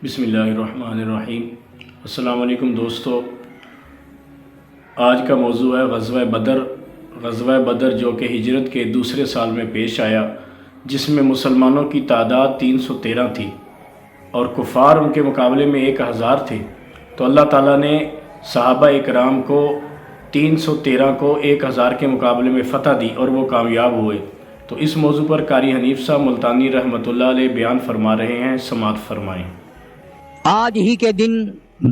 بسم اللہ الرحمن الرحیم۔ السلام علیکم دوستو، آج کا موضوع ہے غزوہ بدر۔ غزوہ بدر جو کہ ہجرت کے دوسرے سال میں پیش آیا، جس میں مسلمانوں کی تعداد 313 تھی اور کفار ان کے مقابلے میں 1000 تھے۔ تو اللہ تعالیٰ نے صحابہ اکرام کو 313 کو 1000 کے مقابلے میں فتح دی اور وہ کامیاب ہوئے۔ تو اس موضوع پر قاری حنیف صاحب ملتانی رحمۃ اللہ علیہ بیان فرما رہے ہیں، سماعت فرمائیں۔ آج ہی کے دن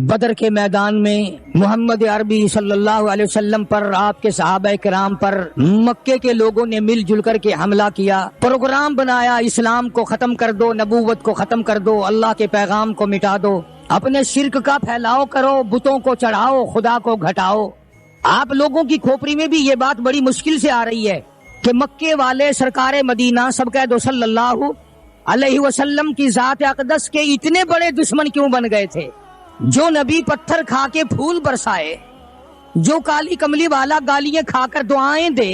بدر کے میدان میں محمد عربی صلی اللہ علیہ وسلم پر، آپ کے صحابہ کرام پر مکے کے لوگوں نے مل جل کر کے حملہ کیا، پروگرام بنایا، اسلام کو ختم کر دو، نبوت کو ختم کر دو، اللہ کے پیغام کو مٹا دو، اپنے شرک کا پھیلاؤ کرو، بتوں کو چڑھاؤ، خدا کو گھٹاؤ۔ آپ لوگوں کی کھوپڑی میں بھی یہ بات بڑی مشکل سے آ رہی ہے کہ مکے والے سرکار مدینہ سب کہہ دو صلی اللہ علیہ وسلم کی ذات اقدس کے اتنے بڑے دشمن کیوں بن گئے تھے؟ جو نبی پتھر کھا کے پھول برسائے، جو کالی کملی والا گالیاں کھا کر دعائیں دے،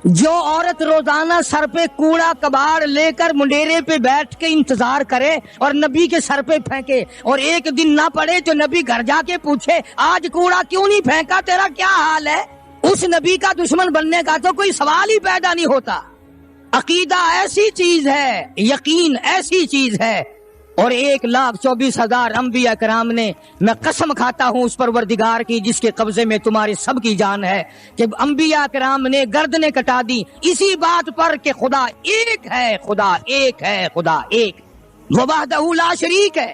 جو عورت روزانہ سر پہ کوڑا کباڑ لے کر منڈیرے پہ بیٹھ کے انتظار کرے اور نبی کے سر پہ پھینکے، اور ایک دن نہ پڑے تو نبی گھر جا کے پوچھے آج کوڑا کیوں نہیں پھینکا، تیرا کیا حال ہے؟ اس نبی کا دشمن بننے کا تو کوئی سوال ہی پیدا نہیں ہوتا۔ عقیدہ ایسی چیز ہے، یقین ایسی چیز ہے، اور 1,24,000 انبیاء کرام نے، میں قسم کھاتا ہوں اس پروردگار کی جس کے قبضے میں تمہاری سب کی جان ہے، کہ انبیاء کرام نے گردنیں کٹا دی اسی بات پر کہ خدا ایک ہے، خدا ایک ہے، خدا ایک، وہ وحدہ لا شریک ہے،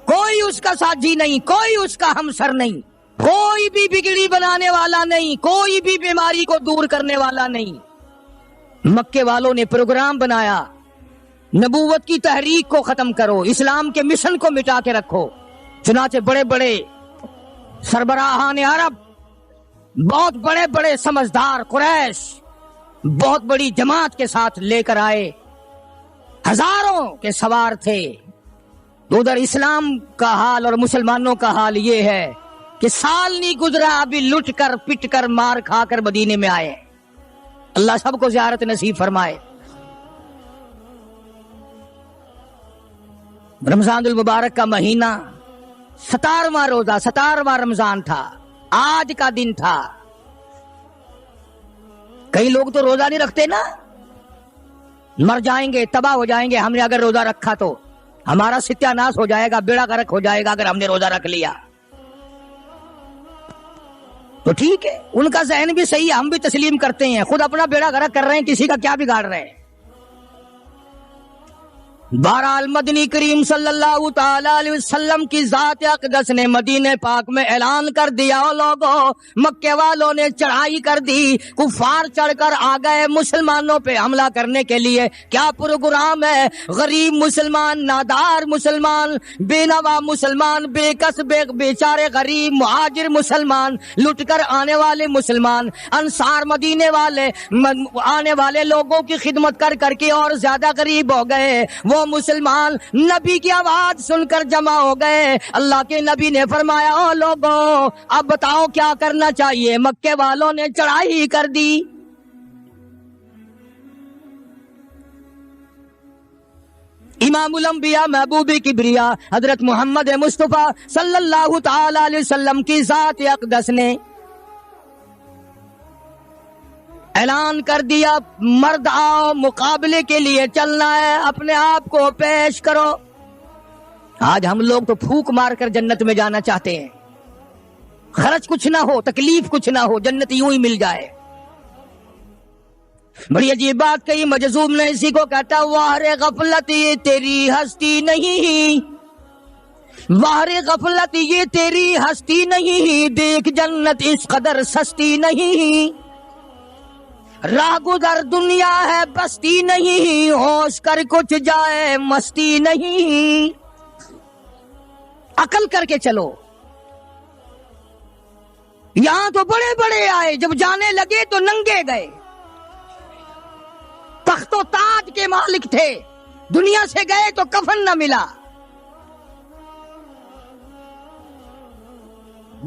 کوئی اس کا ساتھی نہیں، کوئی اس کا ہمسر نہیں، کوئی بھی بگڑی بنانے والا نہیں، کوئی بھی بیماری کو دور کرنے والا نہیں۔ مکے والوں نے پروگرام بنایا، نبوت کی تحریک کو ختم کرو، اسلام کے مشن کو مٹا کے رکھو۔ چنانچہ بڑے بڑے سربراہان عرب، بہت بڑے بڑے سمجھدار قریش بہت بڑی جماعت کے ساتھ لے کر آئے، ہزاروں کے سوار تھے۔ ادھر اسلام کا حال اور مسلمانوں کا حال یہ ہے کہ سال نہیں گزرا ابھی لٹ کر پٹ کر مار کھا کر مدینے میں آئے۔ اللہ سب کو زیارت نصیب فرمائے۔ رمضان المبارک کا مہینہ 17واں روزہ، 17واں رمضان تھا، آج کا دن تھا۔ کئی لوگ تو روزہ نہیں رکھتے نا، مر جائیں گے، تباہ ہو جائیں گے، ہم نے اگر روزہ رکھا تو ہمارا ستیہ ناش ہو جائے گا، بیڑا غرق ہو جائے گا اگر ہم نے روزہ رکھ لیا۔ تو ٹھیک ہے، ان کا ذہن بھی صحیح ہے، ہم بھی تسلیم کرتے ہیں، خود اپنا بیڑا غرق کر رہے ہیں، کسی کا کیا بگاڑ رہے ہیں۔ بہرحال مدنی کریم صلی اللہ تعالی علیہ وسلم کی ذات اقدس نے مدینہ پاک میں اعلان کر دیا، لوگوں مکے والوں نے چڑھائی کر دی، کفار چڑھ کر آ گئے مسلمانوں پہ حملہ کرنے کے لیے۔ کیا پروگرام ہے؟ غریب مسلمان، نادار مسلمان، بے نوا مسلمان، بے کس بیچارے غریب مہاجر مسلمان، لٹ کر آنے والے مسلمان، انصار مدینے والے آنے والے لوگوں کی خدمت کر کر کے اور زیادہ غریب ہو گئے۔ وہ مسلمان نبی کی آواز سن کر جمع ہو گئے۔ اللہ کے نبی نے فرمایا، او لوگوں اب بتاؤ کیا کرنا چاہیے؟ مکے والوں نے چڑھائی کر دی۔ امام الانبیاء محبوب کبریا حضرت محمد مصطفیٰ صلی اللہ تعالی علیہ وسلم کی ذات اقدس نے اعلان کر دیا، مرد آؤ، مقابلے کے لیے چلنا ہے، اپنے آپ کو پیش کرو۔ آج ہم لوگ تو پھونک مار کر جنت میں جانا چاہتے ہیں، خرچ کچھ نہ ہو، تکلیف کچھ نہ ہو، جنت یوں ہی مل جائے۔ بڑی عجیب بات کہی، مجذوب نے اسی کو کہتا، واہر غفلت یہ تیری ہستی نہیں، واہر غفلت یہ تیری ہستی نہیں، دیکھ جنت اس قدر سستی نہیں، راہ گزر دنیا ہے بستی نہیں، ہوش کر کچھ جائے مستی نہیں۔ عقل کر کے چلو، یہاں تو بڑے بڑے آئے، جب جانے لگے تو ننگے گئے، تخت و تاج کے مالک تھے، دنیا سے گئے تو کفن نہ ملا۔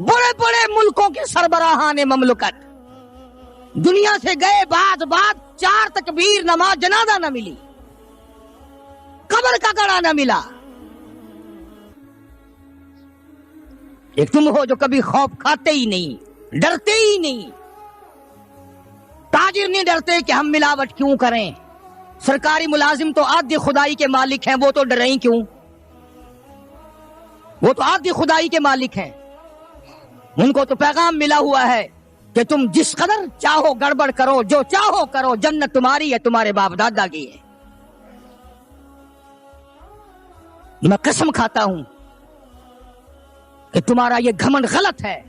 بڑے بڑے ملکوں کے سربراہان مملکت دنیا سے گئے، بعد 4 تکبیر نماز جنازہ نہ ملی، قبر کا گڑا نہ ملا۔ ایک تم ہو جو کبھی خوف کھاتے ہی نہیں، ڈرتے ہی نہیں۔ تاجر نہیں ڈرتے کہ ہم ملاوٹ کیوں کریں، سرکاری ملازم تو آدھی خدائی کے مالک ہیں، وہ تو ڈریں ہی کیوں، وہ تو آدھی خدائی کے مالک ہیں، ان کو تو پیغام ملا ہوا ہے کہ تم جس قدر چاہو گڑبڑ کرو، جو چاہو کرو، جنت تمہاری ہے، تمہارے باپ دادا کی ہے۔ میں قسم کھاتا ہوں کہ تمہارا یہ گھمنڈ غلط ہے،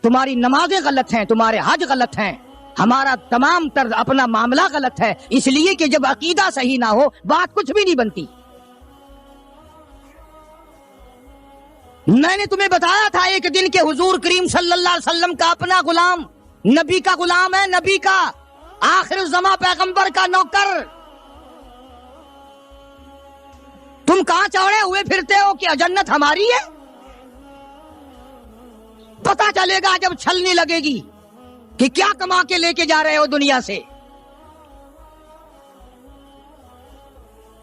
تمہاری نمازیں غلط ہیں، تمہارے حج غلط ہیں، ہمارا تمام طرز اپنا معاملہ غلط ہے، اس لیے کہ جب عقیدہ صحیح نہ ہو بات کچھ بھی نہیں بنتی۔ میں نے تمہیں بتایا تھا ایک دن کہ حضور کریم صلی اللہ علیہ وسلم کا اپنا غلام، نبی کا غلام ہے، نبی کا آخر الزماں پیغمبر کا نوکر، تم کہاں چوڑے ہوئے پھرتے ہو کہ جنت ہماری ہے؟ پتا چلے گا جب چھلنی لگے گی کہ کیا کما کے لے کے جا رہے ہو دنیا سے۔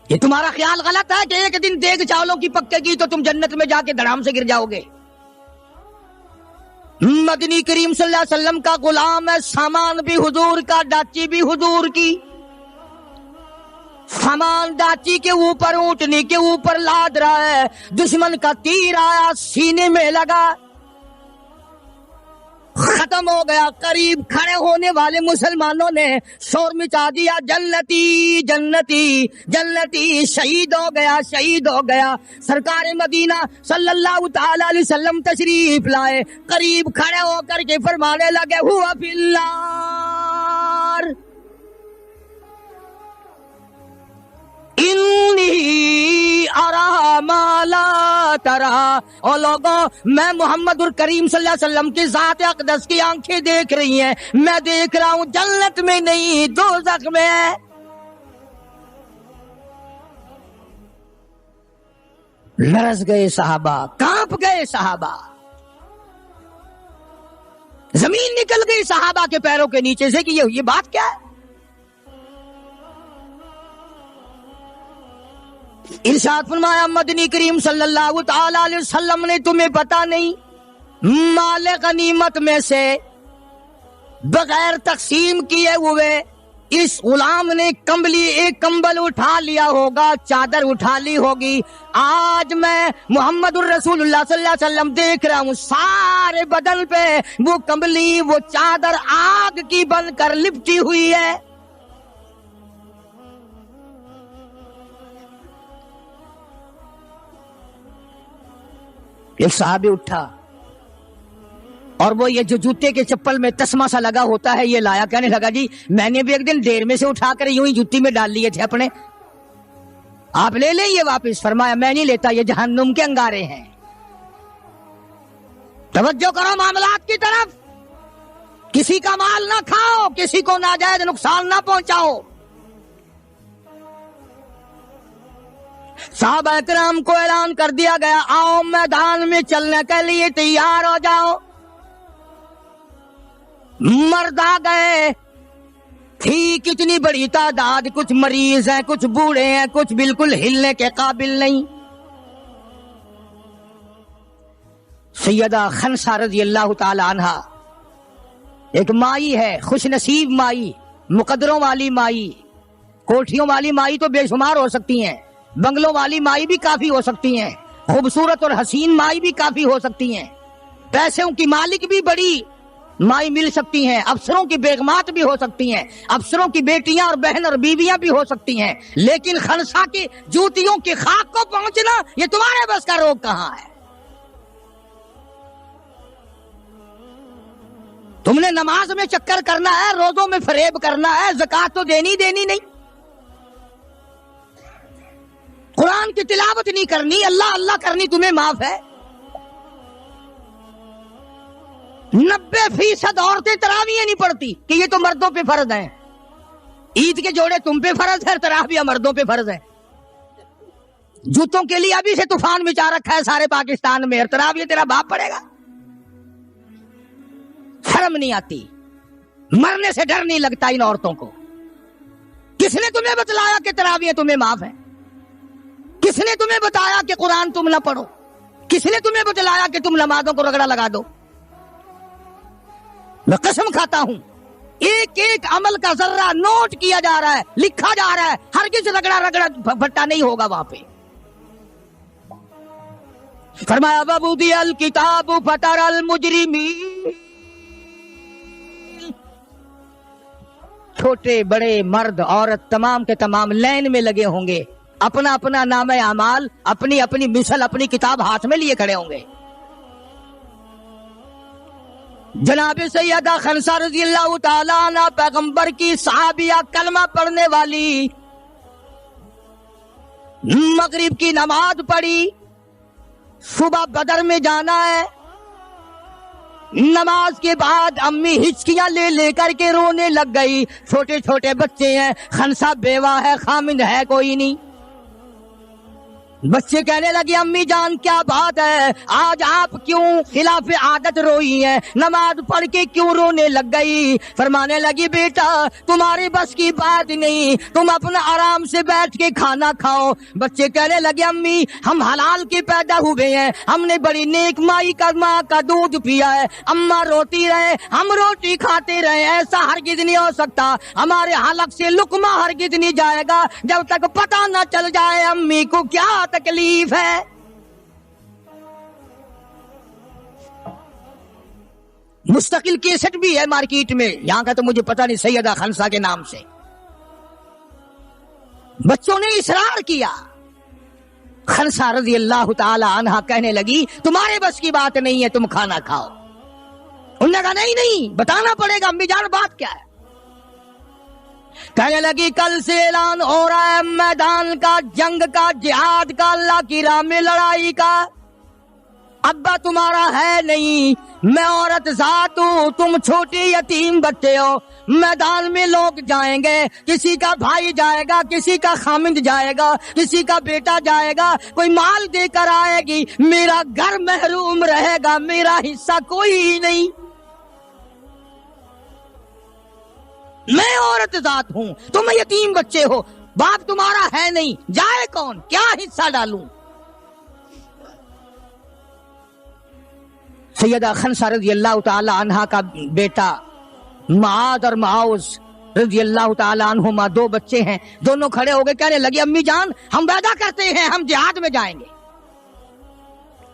یہ تمہارا خیال غلط ہے کہ ایک دن دیگ چاولوں کی پکے گی تو تم جنت میں جا کے دھڑام سے گر جاؤ گے۔ مدنی کریم صلی اللہ علیہ وسلم کا غلام ہے، سامان بھی حضور کا، ڈاچی بھی حضور کی، سامان ڈاچی کے اوپر، اونٹنی کے اوپر لاد رہا ہے، دشمن کا تیر آیا سینے میں لگا، ختم ہو گیا۔ قریب کھڑے ہونے والے مسلمانوں نے شور مچا دیا، جنتی جنتی جنتی، شہید ہو گیا شہید ہو گیا۔ سرکار مدینہ صلی اللہ تعالی علیہ وسلم تشریف لائے، قریب کھڑے ہو کر کے فرمانے لگے ہوا فی النار انی ارا ما لا ترا۔ اور لوگوں، میں محمد الکریم صلی اللہ علیہ وسلم کی ذات اقدس کی آنکھیں دیکھ رہی ہیں، میں دیکھ رہا ہوں جنت میں نہیں دوزخ میں ہے۔ لرز گئے صحابہ، کانپ گئے صحابہ، زمین نکل گئی صحابہ کے پیروں کے نیچے سے کہ یہ بات کیا ہے۔ ارشاد فرمایا مدنی کریم صلی اللہ تعالی علیہ وسلم نے، تمہیں پتا نہیں مال غنیمت میں سے بغیر تقسیم کیے ہوئے اس غلام نے ایک کمبل اٹھا لیا ہوگا، چادر اٹھا لی ہوگی۔ آج میں محمد الرسول اللہ صلی اللہ علیہ وسلم دیکھ رہا ہوں سارے بدن پہ وہ کمبلی، وہ چادر آگ کی بن کر لپٹی ہوئی ہے۔ ایک صحابی اٹھا اور وہ یہ جو جوتے کے چپل میں تسمہ سا لگا ہوتا ہے یہ لایا، کہنے لگا جی میں نے بھی ایک دن ڈیر میں سے اٹھا کر یوں ہی جوتی میں ڈال لیے تھے اپنے، آپ لے لیں یہ واپس۔ فرمایا میں نہیں لیتا، یہ جہنم کے انگارے ہیں۔ توجہ کرو معاملات کی طرف، کسی کا مال نہ کھاؤ، کسی کو ناجائز نقصان نہ پہنچاؤ۔ صحابہ کرام کو اعلان کر دیا گیا آؤ میدان میں چلنے کے لیے تیار ہو جاؤ۔ مرد آ گئے، تھی کتنی بڑی تعداد، کچھ مریض ہیں، کچھ بوڑھے ہیں، کچھ بالکل ہلنے کے قابل نہیں۔ سیدہ خنسہ رضی اللہ تعالی عنہا ایک مائی ہے، خوش نصیب مائی، مقدروں والی مائی، کوٹھیوں والی مائی تو بے شمار ہو سکتی ہیں، بنگلوں والی مائی بھی کافی ہو سکتی ہیں، خوبصورت اور حسین مائی بھی کافی ہو سکتی ہیں، پیسوں کی مالک بھی بڑی مائی مل سکتی ہیں، افسروں کی بیگمات بھی ہو سکتی ہیں، افسروں کی بیٹیاں اور بہن اور بیویاں بھی ہو سکتی ہیں، لیکن خنسا کی جوتیوں کی خاک کو پہنچنا یہ تمہارے بس کا روگ کہاں ہے؟ تم نے نماز میں چکر کرنا ہے، روزوں میں فریب کرنا ہے، زکات تو دینی نہیں، قرآن کی تلاوت نہیں کرنی، اللہ اللہ کرنی تمہیں معاف ہے۔ 90% عورتیں تراویح نہیں پڑھتی کہ یہ تو مردوں پہ فرض ہیں، عید کے جوڑے تم پہ فرض ہے، تراویح مردوں پہ فرض ہے۔ جوتوں کے لیے ابھی سے طوفان مچا رکھا ہے سارے پاکستان میں، اور تراویح تیرا باپ پڑھے گا؟ شرم نہیں آتی، مرنے سے ڈر نہیں لگتا ان عورتوں کو۔ کس نے تمہیں بتلایا کہ تراویح تمہیں معاف ہے؟ کس نے تمہیں بتایا کہ قرآن تم نہ پڑھو؟ کس نے تمہیں بتلایا کہ تم نمازوں کو رگڑا لگا دو؟ میں قسم کھاتا ہوں ایک ایک عمل کا ذرہ نوٹ کیا جا رہا ہے، لکھا جا رہا ہے، ہرگز رگڑا رگڑا بھٹا نہیں ہوگا وہاں پہ۔ فرمایا وَوُضِعَ الْكِتَابُ فَتَرَى الْمُجْرِمِينَ، چھوٹے بڑے مرد عورت تمام کے تمام لائن میں لگے ہوں گے، اپنا اپنا نامہ اعمال، اپنی اپنی مثل، اپنی کتاب ہاتھ میں لیے کھڑے ہوں گے۔ جناب سیدہ خنسا رضی اللہ تعالیٰ عنہ پیغمبر کی صحابیہ، کلمہ پڑھنے والی، مغرب کی نماز پڑھی، صبح بدر میں جانا ہے، نماز کے بعد امی ہچکیاں لے لے کر کے رونے لگ گئی، چھوٹے چھوٹے بچے ہیں، خنسا بیوہ ہے، خامند ہے کوئی نہیں۔ بچے کہنے لگے امی جان کیا بات ہے، آج آپ کیوں خلاف عادت روئی ہیں، نماز پڑھ کے کیوں رونے لگ گئی؟ فرمانے لگی بیٹا تمہاری بس کی بات نہیں، تم اپنا آرام سے بیٹھ کے کھانا کھاؤ۔ بچے کہنے لگے امی ہم حلال کے پیدا ہوئے ہیں، ہم نے بڑی نیک مائی کا ماں کا دودھ پیا ہے، اماں روتی رہے ہم روٹی کھاتے رہے، ایسا ہرگز نہیں ہو سکتا، ہمارے حلق سے لقمہ ہرگز نہیں جائے گا جب تک پتہ نہ چل جائے امی کو کیا تکلیف ہے۔ مستقل کیسٹ بھی ہے مارکیٹ میں، یہاں کا تو مجھے پتہ نہیں، سیدہ خنسا کے نام سے۔ بچوں نے اصرار کیا، خنسا رضی اللہ تعالی عنہا کہنے لگی تمہارے بس کی بات نہیں ہے، تم کھانا کھاؤ۔ انہوں نے کہا نہیں بتانا پڑے گا امی جان بات کیا ہے۔ کہنے لگی کل سے اعلان ہو رہا ہے میدان کا، جنگ کا، جہاد کا، اللہ کی راہ میں لڑائی کا۔ ابا تمہارا ہے نہیں، میں عورت ذات ہوں، تم چھوٹے یتیم بچے ہو، میدان میں لوگ جائیں گے، کسی کا بھائی جائے گا، کسی کا خامند جائے گا، کسی کا بیٹا جائے گا، کوئی مال دے کر آئے گی، میرا گھر محروم رہے گا، میرا حصہ کوئی ہی نہیں۔ میں عورت ذات ہوں، تم یتیم بچے ہو، باپ تمہارا ہے نہیں، جائے کون، کیا حصہ ڈالوں؟ سیدہ خنسا رضی اللہ تعالی عنہا کا بیٹا معاذ اور معاوذ رضی اللہ تعالی عنہما دو بچے ہیں، دونوں کھڑے ہو گئے، کہنے لگے امی جان ہم وعدہ کرتے ہیں ہم جہاد میں جائیں گے،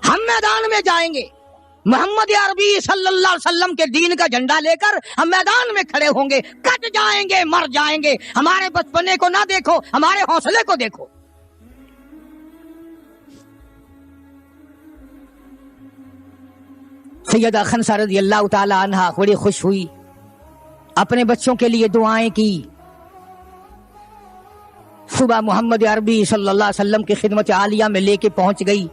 ہم میدان میں جائیں گے، محمد عربی صلی اللہ علیہ وسلم کے دین کا جھنڈا لے کر ہم میدان میں کھڑے ہوں گے، کٹ جائیں گے، مر جائیں گے، ہمارے بچپنے کو نہ دیکھو، ہمارے حوصلے کو دیکھو۔ سیدہ خنسا رضی اللہ تعالی عنہا بڑی خوش ہوئی، اپنے بچوں کے لیے دعائیں کی۔ صبح محمد عربی صلی اللہ علیہ وسلم کی خدمت عالیہ میں لے کے پہنچ گئی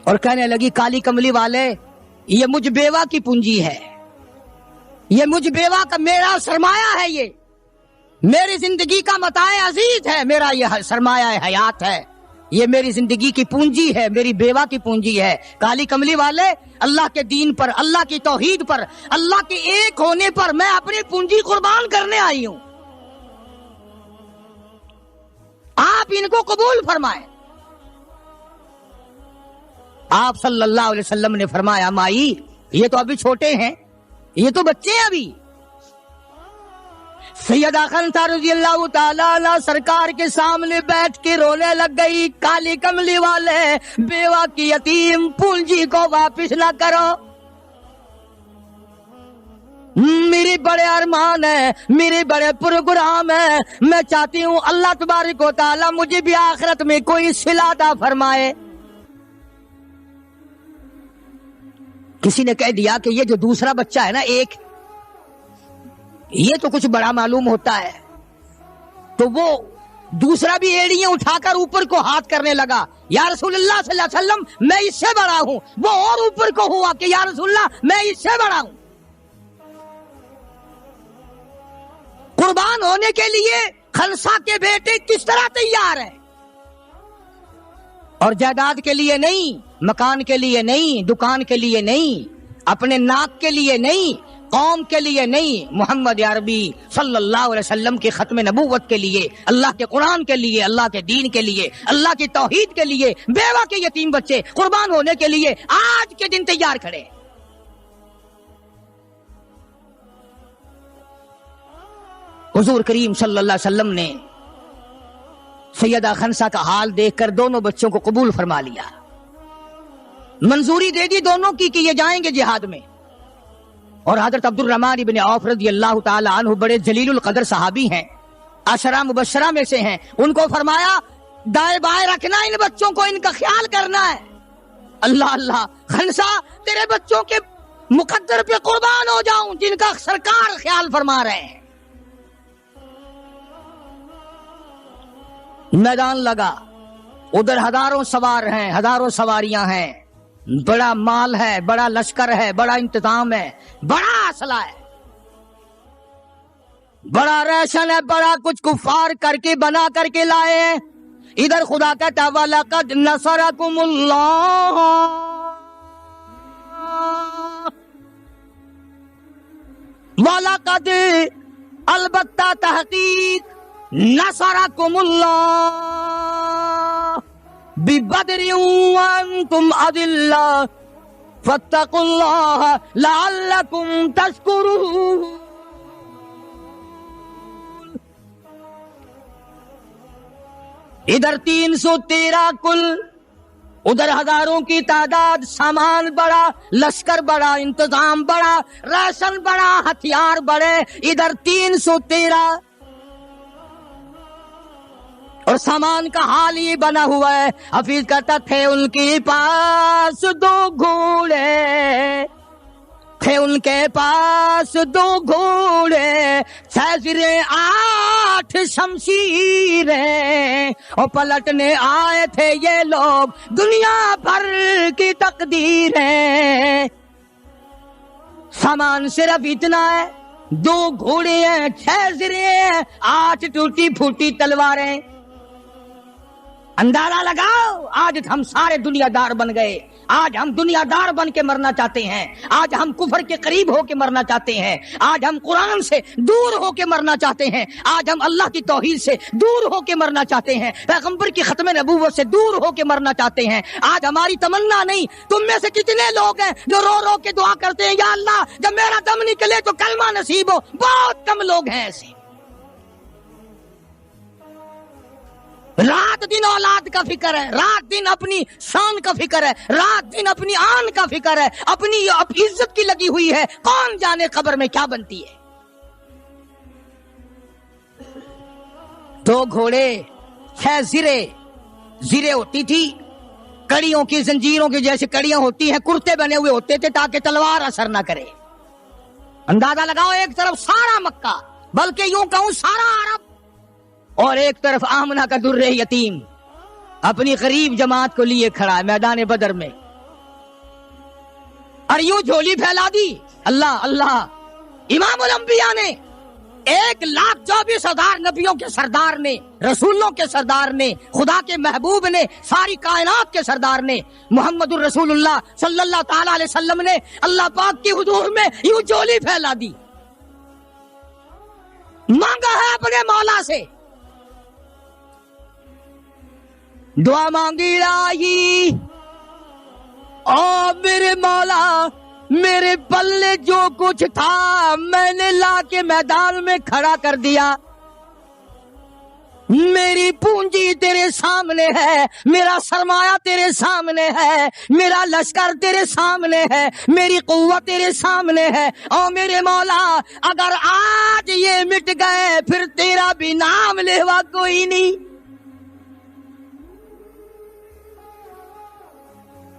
اور کہنے لگی کالی کملی والے یہ مجھ بیوہ کی پونجی ہے، یہ مجھ بیوہ کا میرا سرمایہ ہے، یہ میری زندگی کا متاع عزیز ہے، میرا یہ سرمایہ حیات ہے، یہ میری زندگی کی پونجی ہے، میری بیوہ کی پونجی ہے۔ کالی کملی والے اللہ کے دین پر، اللہ کی توحید پر، اللہ کے ایک ہونے پر میں اپنی پونجی قربان کرنے آئی ہوں، آپ ان کو قبول فرمائیں۔ آپ صلی اللہ علیہ وسلم نے فرمایا مائی یہ تو ابھی چھوٹے ہیں، یہ تو بچے ہیں ابھی۔ سیدہ خنسا رضی اللہ تعالیٰ عنہ سرکار کے سامنے بیٹھ کے رونے لگ گئی، کالی کملی والے بیوہ کی یتیم پونجی کو واپس نہ کرو، میری بڑے ارمان ہے، میرے بڑے پروگرام ہے، میں چاہتی ہوں اللہ تبارک و تعالیٰ مجھے بھی آخرت میں کوئی صلہ عطا فرمائے۔ کسی نے کہہ دیا کہ یہ جو دوسرا بچہ ہے نا ایک، یہ تو کچھ بڑا معلوم ہوتا ہے، تو وہ دوسرا بھی ایڑیاں اٹھا کر اوپر کو ہاتھ کرنے لگا، یا رسول اللہ صلی اللہ علیہ وسلم میں اس سے بڑا ہوں، وہ اور اوپر کو ہوا کہ یا رسول اللہ میں اس سے بڑا ہوں۔ قربان ہونے کے لیے خنسا کے بیٹے کس طرح تیار ہیں، اور جائیداد کے لیے نہیں، مکان کے لیے نہیں، دکان کے لیے نہیں، اپنے ناک کے لیے نہیں، قوم کے لیے نہیں، محمد عربی صلی اللہ علیہ وسلم کی ختم نبوت کے لیے، اللہ کے قرآن کے لیے، اللہ کے دین کے لیے، اللہ کی توحید کے لیے، بیوہ کے یتیم بچے قربان ہونے کے لیے آج کے دن تیار کھڑے۔ حضور کریم صلی اللہ علیہ وسلم نے سیدہ خنسا کا حال دیکھ کر دونوں بچوں کو قبول فرما لیا، منظوری دے دی دونوں کی کہ یہ جائیں گے جہاد میں۔ اور حضرت عبد الرحمن بن عوف رضی اللہ تعالی عنہ بڑے جلیل القدر صحابی ہیں، عشرہ مبشرہ میں سے ہیں، ان کو فرمایا دائیں بائیں رکھنا ان بچوں کو، ان کا خیال کرنا ہے۔ اللہ اللہ، خنسا تیرے بچوں کے مقدر پہ قربان ہو جاؤں جن کا سرکار خیال فرما رہے ہیں۔ میدان لگا، ادھر ہزاروں سوار ہیں، ہزاروں سواریاں ہیں، بڑا مال ہے، بڑا لشکر ہے، بڑا انتظام ہے، بڑا اسلحہ ہے، بڑا ریشن ہے، بڑا کچھ کفار کر کے بنا کر کے لائے ہیں۔ ادھر خدا کہتا ہے وَلَقَدْ نَصَرَكُمُ اللَّهُ، وَلَقَدْ، البتہ تحقیق، نصرکم اللہ ببدر وانتم اذلہ فاتقوا اللہ لعلکم تشکرون۔ ادھر 313 کل، ادھر ہزاروں کی تعداد، سامان بڑا، لشکر بڑا، انتظام بڑا، راشن بڑا، ہتھیار بڑے، ادھر 313 اور سامان کا حال یہ بنا ہوا ہے۔ حفیظ کہتا تھے ان کے پاس 2 گھوڑے، تھے ان کے پاس 2 گھوڑے، 6 زریں 8 شمشیریں، اور پلٹنے آئے تھے یہ لوگ دنیا بھر کی تقدیریں۔ سامان صرف اتنا ہے، 2 گھوڑے ہیں، 6 زریں ہیں، 8 ٹوٹی پھوٹی تلواریں۔ اندازہ لگاؤ، آج ہم سارے دنیا دار بن گئے، آج ہم دنیا دار بن کے مرنا چاہتے ہیں، آج ہم کفر کے قریب ہو کے مرنا چاہتے ہیں، آج ہم قرآن سے دور ہو کے مرنا چاہتے ہیں، آج ہم اللہ کی توحید سے دور ہو کے مرنا چاہتے ہیں، پیغمبر کی ختم نبوت سے دور ہو کے مرنا چاہتے ہیں۔ آج ہماری تمنا نہیں، تم میں سے کتنے لوگ ہیں جو رو رو کے دعا کرتے ہیں یا اللہ جب میرا دم نکلے تو کلمہ نصیب ہو؟ بہت کم لوگ ہیں ایسے۔ رات دن اولاد کا فکر ہے، رات دن اپنی شان کا فکر ہے، رات دن اپنی آن کا فکر ہے، اپنی عزت کی لگی ہوئی ہے، کون جانے قبر میں کیا بنتی ہے۔ 2 گھوڑے، 6 زرے ہوتی تھی، کڑیوں کی، زنجیروں کی جیسے کڑیاں ہوتی ہیں، کرتے بنے ہوئے ہوتے تھے تاکہ تلوار اثر نہ کرے۔ اندازہ لگاؤ، ایک طرف سارا مکہ، بلکہ یوں کہوں سارا عرب، اور ایک طرف آمنہ کا در یتیم اپنی غریب جماعت کو لیے کھڑا ہے میدان بدر میں، اور یوں جھولی پھیلا دی۔ اللہ اللہ، امام الانبیاء نے 1,24,000 نبیوں کے سردار نے، رسولوں کے سردار نے، خدا کے محبوب نے، ساری کائنات کے سردار نے، محمد الرسول اللہ صلی اللہ تعالی علیہ وسلم نے اللہ پاک کی حضور میں یوں جھولی پھیلا دی، مانگا ہے اپنے مولا سے، دعا مانگی راہی، او میرے مولا میرے پلے جو کچھ تھا میں نے لا کے میدان میں کھڑا کر دیا، میری پونجی تیرے سامنے ہے، میرا سرمایہ تیرے سامنے ہے، میرا لشکر تیرے سامنے ہے، میری قوت تیرے سامنے ہے، او میرے مولا اگر آج یہ مٹ گئے پھر تیرا بھی نام لیوا کوئی نہیں۔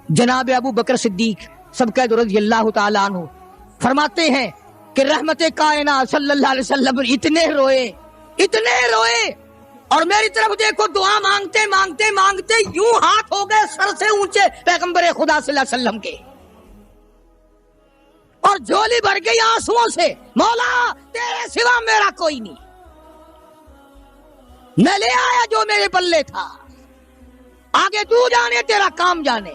جناب ابو بکر صدیق سبقت رضی اللہ تعالیٰ عنہ فرماتے ہیں کہ رحمت کائنات صلی اللہ علیہ وسلم اتنے روئے اور میری طرف دیکھو، دعا مانگتے مانگتے مانگتے یوں ہاتھ ہو گئے سر سے اونچے پیغمبر خدا صلی اللہ علیہ وسلم کے، اور جھولی بھر گئی آنسوؤں سے، مولا تیرے سوا میرا کوئی نہیں، میں لے آیا جو میرے پلے تھا، آگے تو جانے تیرا کام جانے۔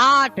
8,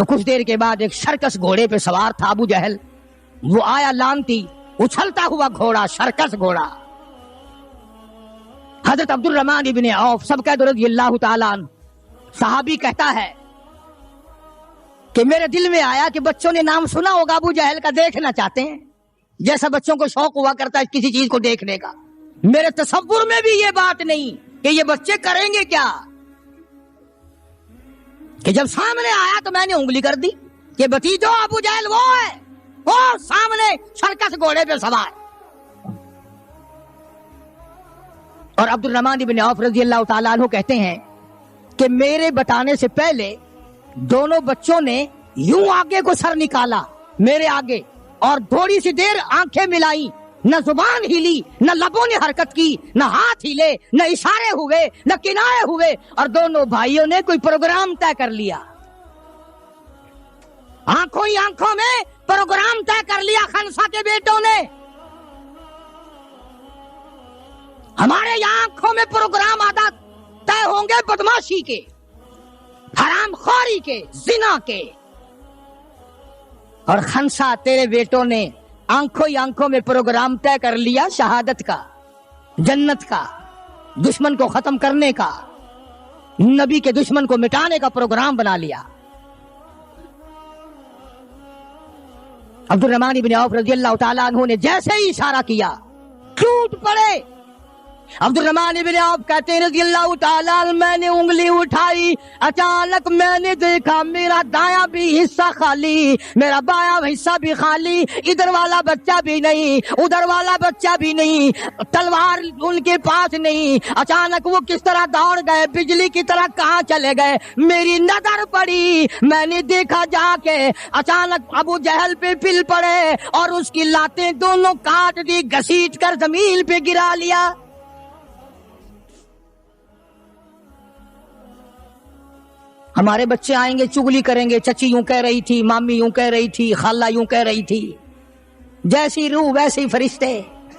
تو کچھ دیر کے بعد ایک سرکس گھوڑے پہ سوار تھا ابو جہل، وہ آیا لانتی، اچھلتا ہوا گھوڑا، سرکس گھوڑا۔ حضرت عبد الرحمن ابن عوف سبقہ رضی اللہ تعالیٰ عنہ صحابی کہتا ہے کہ میرے دل میں آیا کہ بچوں نے نام سنا ہوگا ابو جہل کا، دیکھنا چاہتے ہیں، جیسا بچوں کو شوق ہوا کرتا ہے کسی چیز کو دیکھنے کا۔ میرے تصور میں بھی یہ بات نہیں کہ یہ بچے کریں گے کیا، کہ جب سامنے آیا تو میں نے انگلی کر دی کہ بھتیجو ابو جہل وہ ہے، وہ سامنے سرکس گھوڑے پہ سوار۔ اور عبد الرحمن بن عوف رضی اللہ تعالیٰ عنہ کہتے ہیں کہ میرے بتانے سے پہلے دونوں بچوں نے یوں آگے کو سر نکالا میرے آگے، اور تھوڑی سی دیر آنکھیں ملائی، نہ زبان ہلی، نہ لبوں نے حرکت کی، نہ ہاتھ ہلے، نہ اشارے ہوئے، نہ کنائے ہوئے، اور دونوں بھائیوں نے کوئی پروگرام طے کر لیا، آنکھوں ہی آنکھوں میں پروگرام طے کر لیا خنسا کے بیٹوں نے۔ ہمارے یہاں آنکھوں میں پروگرام عادت طے ہوں گے بدماشی کے، حرام خوری کے، زنا کے، اور خنسا تیرے بیٹوں نے آنکھوں ہی آنکھوں میں پروگرام طے کر لیا شہادت کا، جنت کا، دشمن کو ختم کرنے کا، نبی کے دشمن کو مٹانے کا پروگرام بنا لیا۔ عبد الرحمن بن عوف رضی اللہ تعالیٰ عنہ نے جیسے ہی اشارہ کیا ٹوٹ پڑے۔ عبد الرحمن بن عوف کہتے ہیں رضی اللہ تعالیٰ عنہ، میں نے انگلی اٹھائی، اچانک میں نے دیکھا میرا دایاں بھی حصہ خالی، میرا بایاں حصہ بھی خالی، ادھر والا بچہ بھی نہیں، ادھر والا بچہ بھی نہیں، تلوار ان کے پاس نہیں۔ اچانک وہ کس طرح دوڑ گئے، بجلی کی طرح کہاں چلے گئے، میری نظر پڑی، میں نے دیکھا جا کے، اچانک ابو جہل پہ پل پڑے اور اس کی لاتیں دونوں کاٹ دی، گھسیٹ کر زمین پہ گرا لیا۔ ہمارے بچے آئیں گے چگلی کریں گے، چچی یوں کہہ رہی تھی، مامی یوں کہہ رہی تھی، خالہ یوں کہہ رہی تھی، جیسی روح ویسے فرشتے،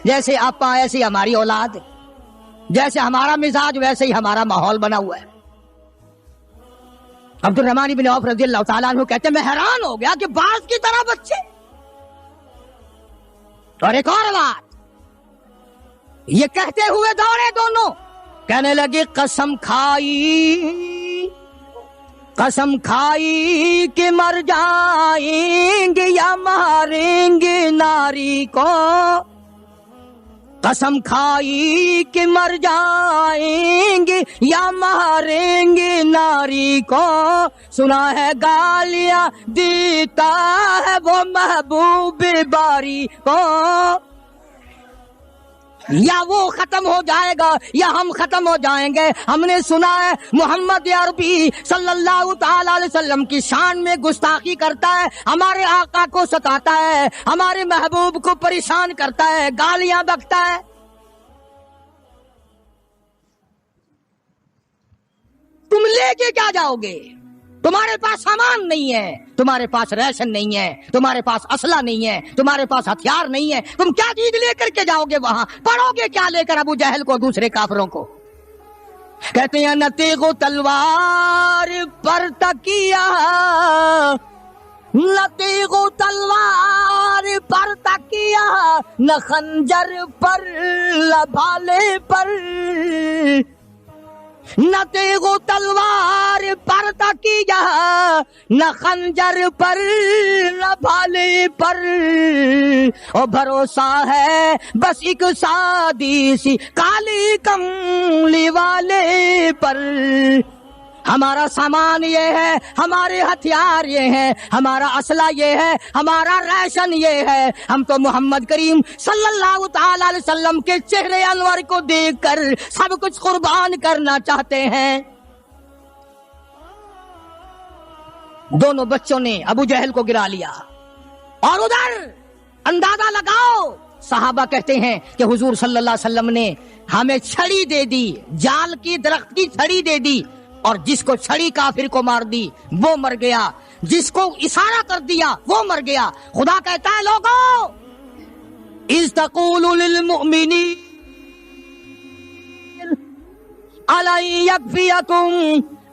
جیسے آپا ایسی ہماری اولاد، جیسے ہمارا مزاج ویسے ہی ہمارا ماحول بنا ہوا ہے۔ عبد الرحمن بن عوف رضی اللہ تعالیٰ عنہ کہتے ہیں میں حیران ہو گیا کہ باز کی طرح بچے۔ اور ایک اور بات، یہ کہتے ہوئے دوڑے دونوں، کہنے لگے قسم کھائی کہ مر جائیں گے یا ماریں گے ناری کو، قسم کھائی کہ مر جائیں گے یا ماریں گے ناری کو، سنا ہے گالیاں دیتا ہے وہ محبوب باری کو، یا وہ ختم ہو جائے گا یا ہم ختم ہو جائیں گے۔ ہم نے سنا ہے محمد عربی صلی اللہ تعالی علیہ وسلم کی شان میں گستاخی کرتا ہے، ہمارے آقا کو ستاتا ہے، ہمارے محبوب کو پریشان کرتا ہے، گالیاں بکتا ہے۔ تم لے کے کیا جاؤ گے؟ تمہارے پاس سامان نہیں ہے، تمہارے پاس ریشن نہیں ہے، تمہارے پاس اسلحہ نہیں ہے، تمہارے پاس ہتھیار نہیں ہے، تم کیا چیز لے کر کے جاؤ گے وہاں؟ پڑھو گے کیا لے کر ابو جہل کو، دوسرے کافروں کو؟ کہتے ہیں نہ تیغ و تلوار پر تکیہ، نہ تیغ و تلوار پر تکیہ، نہ خنجر پر لبالے پر، نہ تیغ و تلوار پر تکیہ، نہ خنجر پر نہ بھالے پر، اور بھروسہ ہے بس ایک سادی سی کالی کملی والے پر۔ ہمارا سامان یہ ہے، ہمارے ہتھیار یہ ہیں، ہمارا اسلحہ یہ ہے، ہمارا ریشن یہ ہے، ہم تو محمد کریم صلی اللہ تعالی علیہ وسلم کے چہرے انور کو دیکھ کر سب کچھ قربان کرنا چاہتے ہیں۔ دونوں بچوں نے ابو جہل کو گرا لیا، اور ادھر اندازہ لگاؤ، صحابہ کہتے ہیں کہ حضور صلی اللہ علیہ وسلم نے ہمیں چھڑی دے دی، جال کی درخت کی چھڑی دے دی، اور جس کو چھڑی کافر کو مار دی وہ مر گیا، جس کو اشارہ کر دیا وہ مر گیا۔ خدا کہتا ہے لوگوں، اذ تقول للمؤمنین الن یکفیکم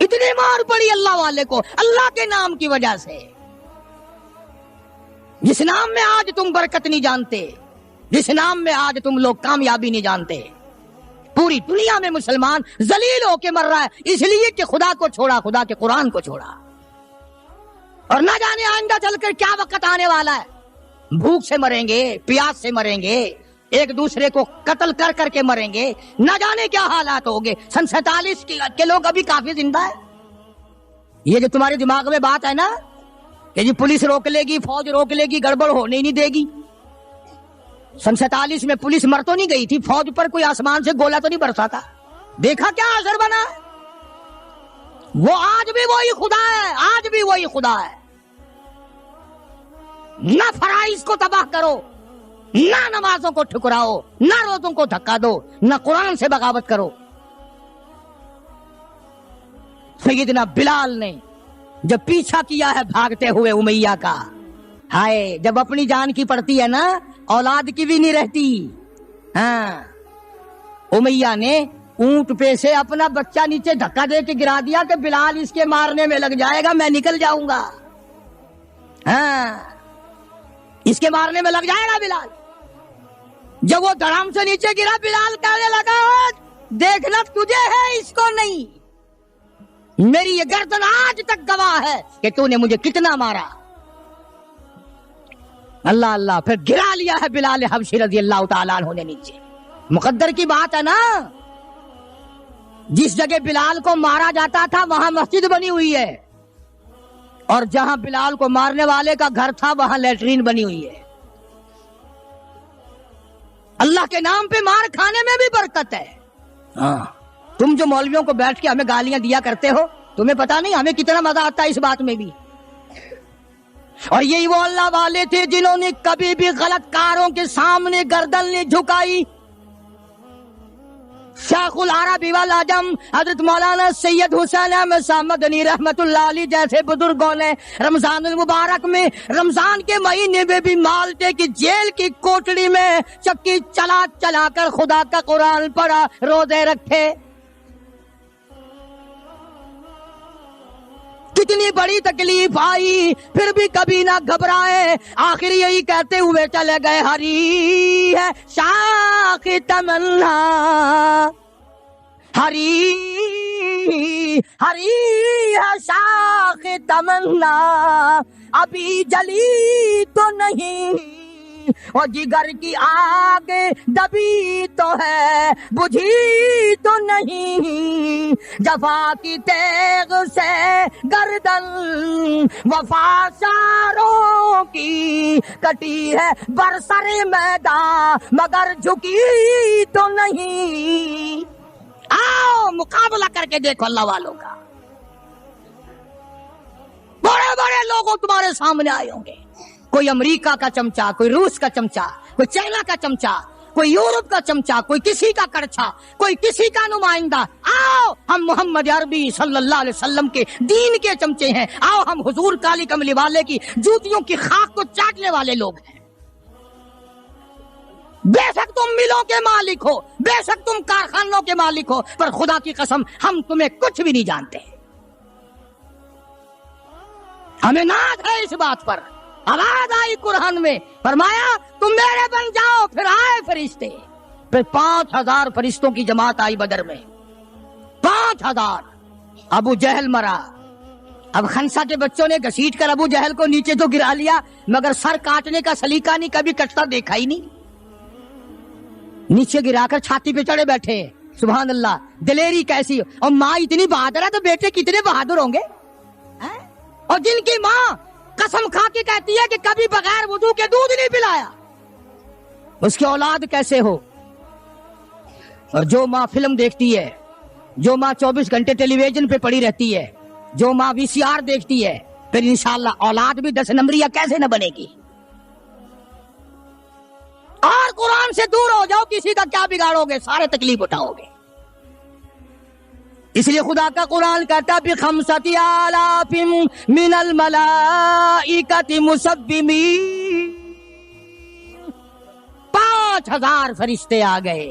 اتنی مار پڑی اللہ والے کو اللہ کے نام کی وجہ سے، جس نام میں آج تم برکت نہیں جانتے، جس نام میں آج تم لوگ کامیابی نہیں جانتے۔ پوری دنیا میں مسلمان ذلیل ہو کے مر رہا ہے اس لیے کہ خدا کو چھوڑا، خدا کے قرآن کو چھوڑا، اور نہ جانے آئندہ چل کر کیا وقت آنے والا ہے۔ بھوک سے مریں گے، پیاس سے مریں گے، ایک دوسرے کو قتل کر کر کے مریں گے، نہ جانے کیا حالات ہوگے۔ سن 47 کے لوگ ابھی کافی زندہ ہے۔ یہ جو تمہارے دماغ میں بات ہے نا کہ جی پولیس روک لے گی، فوج روک لے گی، گڑبڑ ہونے ہی نہیں دے گی۔ سن 47 میں پولیس مر تو نہیں گئی تھی، فوج پر کوئی آسمان سے گولا تو نہیں برسا تھا، دیکھا کیا اثر بنا؟ وہ آج بھی وہی خدا ہے، آج بھی وہی خدا ہے۔ نہ فرائض کو تباہ کرو، نہ نمازوں کو ٹھکراؤ، نہ روزوں کو دھکا دو، نہ قرآن سے بغاوت کرو۔ سیدنا بلال نے جب پیچھا کیا ہے بھاگتے ہوئے امیہ کا، ہائے جب اپنی جان کی پڑتی ہے نا اولاد کی بھی نہیں رہتی۔ ہاں امیہ نے اونٹ پہ سے اپنا بچہ نیچے دھکا دے کے گرا دیا کہ بلال اس کے مارنے میں لگ جائے گا، میں نکل جاؤں گا۔ ہاں اس کے مارنے میں لگ جائے گا بلال۔ جب وہ دھڑام سے نیچے گرا بلال کہنے لگا دیکھنا تجھے ہے اس کو نہیں، میری یہ گردن آج تک گواہ ہے کہ تو نے مجھے کتنا مارا۔ اللہ اللہ، پھر گرا لیا ہے بلال حبشی رضی اللہ تعالیٰ عنہ نے نیچے۔ مقدر کی بات ہے نا، جس جگہ بلال کو مارا جاتا تھا وہاں مسجد بنی ہوئی ہے، اور جہاں بلال کو مارنے والے کا گھر تھا وہاں لیٹرین بنی ہوئی ہے۔ اللہ کے نام پہ مار کھانے میں بھی برکت ہے۔ ہاں تم جو مولویوں کو بیٹھ کے ہمیں گالیاں دیا کرتے ہو، تمہیں پتا نہیں ہمیں کتنا مزہ آتا ہے اس بات میں بھی۔ اور یہی وہ اللہ والے تھے جنہوں نے کبھی بھی غلط کاروں کے سامنے گردن نہیں جھکائی۔ شیخ العرب والعجم حضرت مولانا سید حسین احمد شاہ مدنی رحمت اللہ علیہ جیسے بزرگوں نے رمضان المبارک میں، رمضان کے مہینے میں بھی مالٹے کی جیل کی کوٹڑی میں چکی چلا چلا کر خدا کا قرآن پڑھا، روزے رکھے۔ کتنی بڑی تکلیف آئی پھر بھی کبھی نہ گھبرائے، آخر یہی کہتے ہوئے چلے گئے ہری ہے شاخ تمنا، ہری ہے شاخ تمنا، ابھی جلی تو نہیں، اور جگر کی آگ دبی تو ہے بجھی تو نہیں، جفا کی تیغ سے گردن وفا ساروں کی کٹی ہے برسر میدان مگر جھکی تو نہیں۔ آؤ مقابلہ کر کے دیکھو اللہ والوں کا، بڑے بڑے لوگوں تمہارے سامنے آئے ہوں گے، کوئی امریکہ کا چمچا، کوئی روس کا چمچا، کوئی چائنا کا چمچا، کوئی یورپ کا چمچا، کوئی کسی کا کڑچھا، کوئی کسی کا نمائندہ۔ آؤ ہم محمد عربی صلی اللہ علیہ وسلم کے دین کے چمچے ہیں، آؤ ہم حضور کالی کملی والے کی جوتیوں کی خاک کو چاٹنے والے لوگ ہیں۔ بے شک تم ملوں کے مالک ہو، بے شک تم کارخانوں کے مالک ہو، پر خدا کی قسم ہم تمہیں کچھ بھی نہیں جانتے۔ ہمیں ناز ہے اس بات پر۔ آواز آئی قرآن میں، فرمایا تم میرے بن جاؤ، پھر آئے فرشتے، پھر 5000 فرشتوں کی جماعت آئی بدر میں، 5000۔ ابو جہل مرا، اب خنسا کے بچوں نے گھسیٹ کر ابو جہل کو نیچے تو گرا لیا، مگر سر کاٹنے کا سلیقہ نہیں، کبھی کٹتا دیکھا ہی نہیں، نیچے گرا کر چھاتی پہ چڑھے بیٹھے۔ سبحان اللہ، دلیری کیسی! اور ماں اتنی بہادر ہے تو بیٹے کتنے بہادر ہوں گے۔ اور جن کی ماں قسم کھا کے کہتی ہے کہ کبھی بغیر وضو کے دودھ نہیں پلایا، اس کی اولاد کیسے ہو؟ اور جو ماں فلم دیکھتی ہے، جو ماں 24 گھنٹے ٹیلی ویژن پہ پڑی رہتی ہے، جو ماں VCR دیکھتی ہے، پھر انشاءاللہ اولاد بھی 10 نمبریہ کیسے نہ بنے گی۔ اور قرآن سے دور ہو جاؤ، کسی کا کیا بگاڑو گے، سارے تکلیف اٹھاؤ گے۔ اس لیے خدا کا قرآن کہتا ہے بِخَمْسَةِ آلَافٍ مِّنَ الْمَلَائِكَةِ مُسَبِّمِينَ، 5000 فرشتے آ گئے۔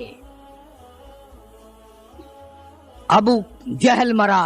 ابو جہل مرا،